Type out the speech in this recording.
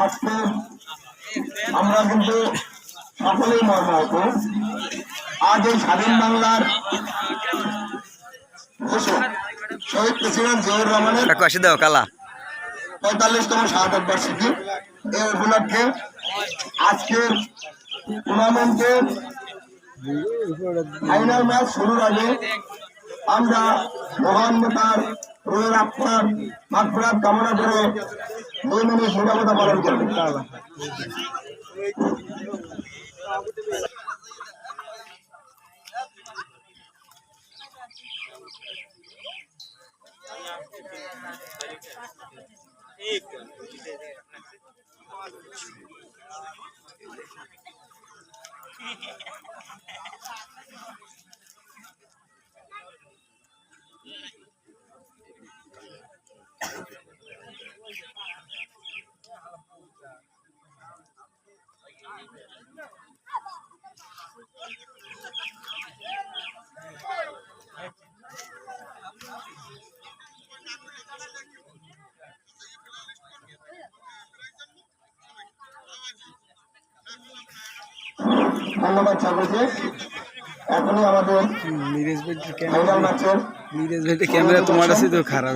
আজকে আমরা কিন্তু সকলেই মর্মাহত। আজ এই স্বাধীন বাংলার শহীদ প্রেসিডেন্ট জিয়াউর রহমানের 45তম শাহাদাত বার্ষিকী। এই উপলক্ষে আজকের টুর্নামেন্টের ফাইনাল ম্যাচ শুরুর আগে আমরা মহান নেতার রোহের আত্মার মাগফিরাত কামনা করে 2 মিনিট নিরাপত্তা পালন করবেন। ধন্যবাদ সকলকে। এখনই আমাদের ফাইনাল ম্যাচের ক্যামেরা তোমার কাছে তো খারাপ।